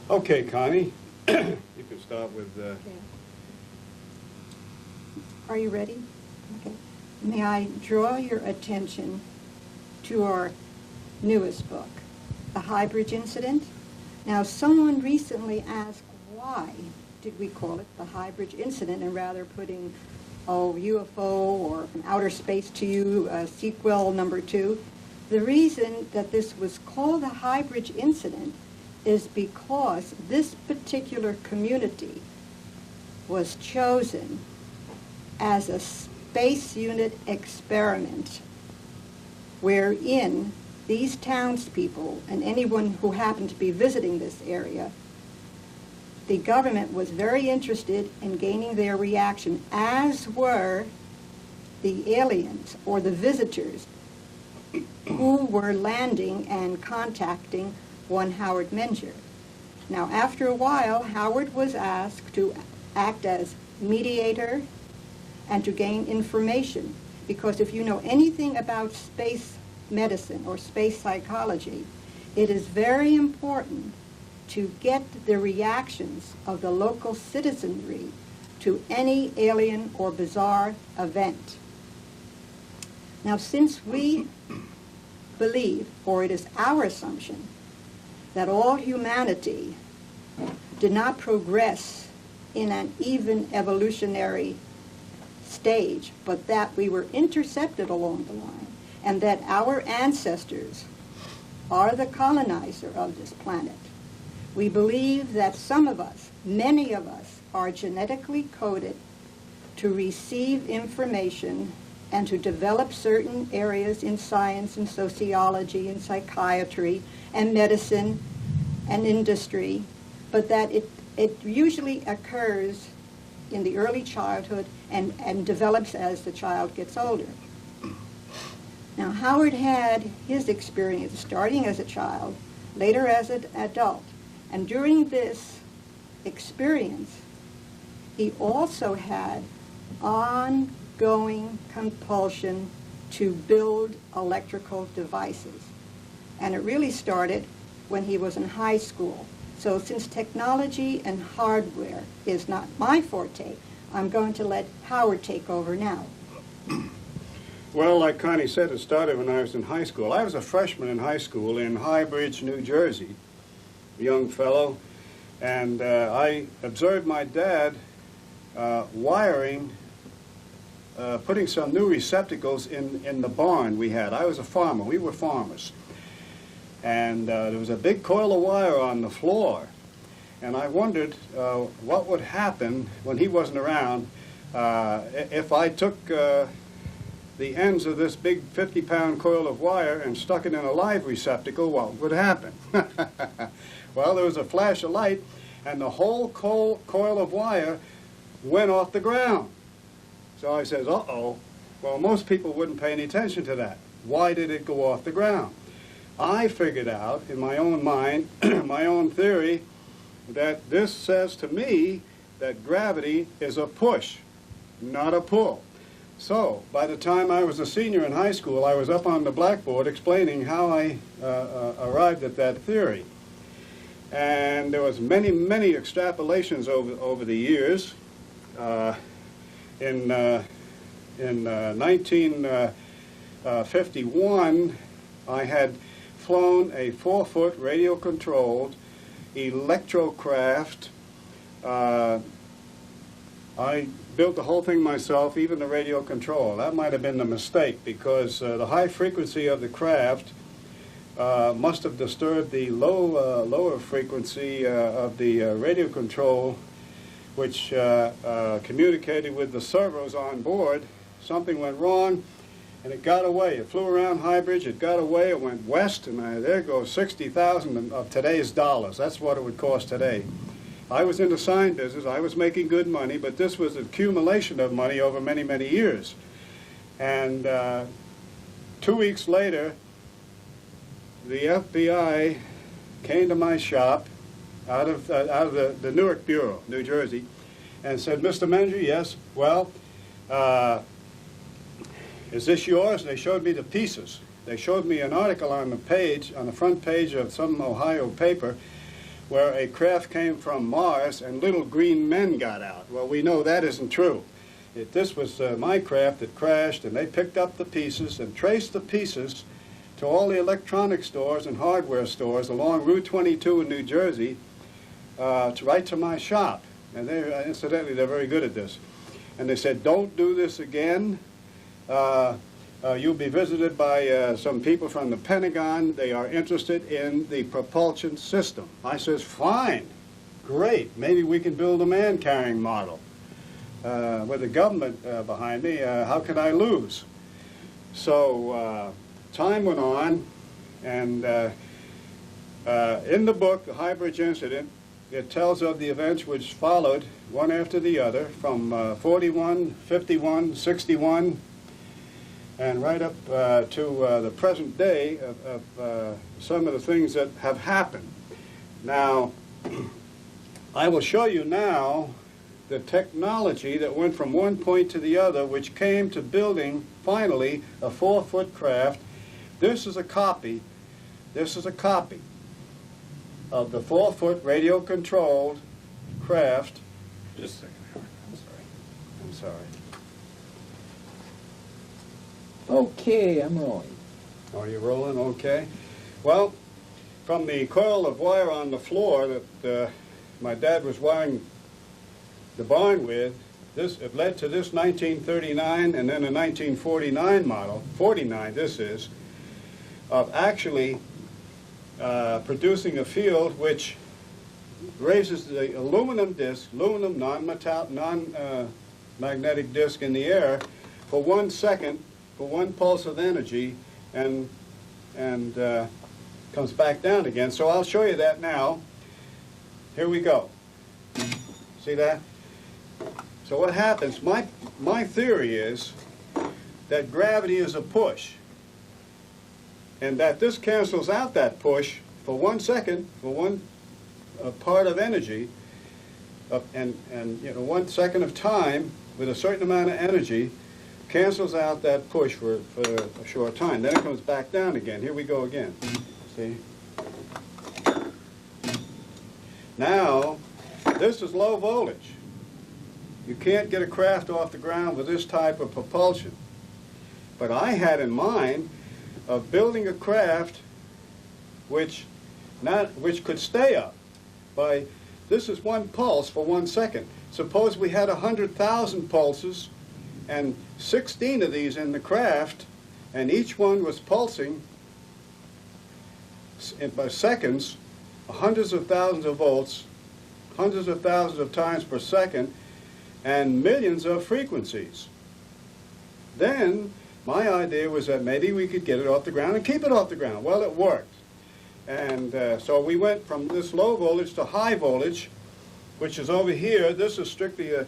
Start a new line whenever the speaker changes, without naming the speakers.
Okay, Connie, you can start with.
Okay. Are you ready? Okay. May I draw your attention to our newest book, The Highbridge Incident? Now, someone recently asked why did we call it the Highbridge Incident and rather putting UFO or From Outer Space to You, sequel number 2. The reason that this was called the Highbridge Incident is because this particular community was chosen as a space unit experiment wherein these townspeople and anyone who happened to be visiting this area, the government was very interested in gaining their reaction, as were the aliens or the visitors who were landing and contacting one Howard Menger. Now, after a while, Howard was asked to act as mediator and to gain information, because if you know anything about space medicine or space psychology, it is very important to get the reactions of the local citizenry to any alien or bizarre event. Now, since we believe, or it is our assumption, that all humanity did not progress in an even evolutionary stage, but that we were intercepted along the line, and that our ancestors are the colonizer of this planet. We believe that some of us, many of us, are genetically coded to receive information and to develop certain areas in science and sociology and psychiatry and medicine and industry, but that it usually occurs in the early childhood and develops as the child gets older. Now, Howard had his experience starting as a child, later as an adult, and during this experience, he also had ongoing compulsion to build electrical devices. And it really started when he was in high school. So since technology and hardware is not my forte, I'm going to let Howard take over now.
Well, like Connie said, it started when I was in high school. I was a freshman in high school in Highbridge, New Jersey, a young fellow, and I observed my dad wiring, putting some new receptacles in the barn we had. I was a farmer. We were farmers. And there was a big coil of wire on the floor. And I wondered what would happen when he wasn't around if I took the ends of this big 50-pound coil of wire and stuck it in a live receptacle. What would happen? Well, there was a flash of light, and the whole coil of wire went off the ground. So I says, uh-oh. Well, most people wouldn't pay any attention to that. Why did it go off the ground? I figured out in my own mind, my own theory, that this says to me that gravity is a push, not a pull. So by the time I was a senior in high school, I was up on the blackboard explaining how I arrived at that theory. And there was many, many extrapolations over the years. In 1951, I had flown a 4-foot radio-controlled electrocraft. I built the whole thing myself, even the radio control. That might have been the mistake, because the high frequency of the craft must have disturbed the lower frequency of the radio control, which communicated with the servos on board. Something went wrong, and it got away. It flew around Highbridge, it got away, it went west, and there goes 60,000 of today's dollars. That's what it would cost today. I was in the sign business, I was making good money, but this was an accumulation of money over many, many years. And 2 weeks later, the FBI came to my shop out of the Newark Bureau, New Jersey, and said, "Mr. Menger, yes, well, is this yours?" They showed me the pieces. They showed me an article on the page, on the front page of some Ohio paper, where a craft came from Mars and little green men got out. Well, we know that isn't true. This was my craft that crashed, and they picked up the pieces and traced the pieces to all the electronic stores and hardware stores along Route 22 in New Jersey, right to my shop. And they, incidentally, they're very good at this. And they said, don't do this again. You'll be visited by some people from the Pentagon. They are interested in the propulsion system. I says, fine, great. Maybe we can build a man-carrying model. With the government behind me, how can I lose? So time went on, and in the book, The High Bridge Incident, it tells of the events which followed, one after the other, from 41, 51, 61, and right up to the present day of some of the things that have happened. Now, I will show you now the technology that went from one point to the other, which came to building, finally, a 4-foot craft. This is a copy of the 4-foot radio-controlled craft.
Just a second, Howard. I'm sorry.
I'm sorry.
Okay, I'm rolling.
Are you rolling? Okay. Well, from the coil of wire on the floor that my dad was wiring the barn with, it led to this 1939 and then a 1949 model, 49 this is, of actually producing a field which raises the aluminum disc, non-magnetic disc in the air for 1 second, for 1 pulse of energy, and comes back down again. So I'll show you that now. Here we go. See that? So what happens, my theory is that gravity is a push, and that this cancels out that push for 1 second, for one part of energy, and 1 second of time with a certain amount of energy cancels out that push for a short time. Then it comes back down again. Here we go again. See? Now, this is low voltage. You can't get a craft off the ground with this type of propulsion. But I had in mind of building a craft which could stay up by, this is 1 pulse for 1 second. Suppose we had 100,000 pulses and 16 of these in the craft, and each one was pulsing by seconds, hundreds of thousands of volts, hundreds of thousands of times per second, and millions of frequencies. Then my idea was that maybe we could get it off the ground and keep it off the ground. Well, it worked. And so we went from this low voltage to high voltage, which is over here. This is strictly a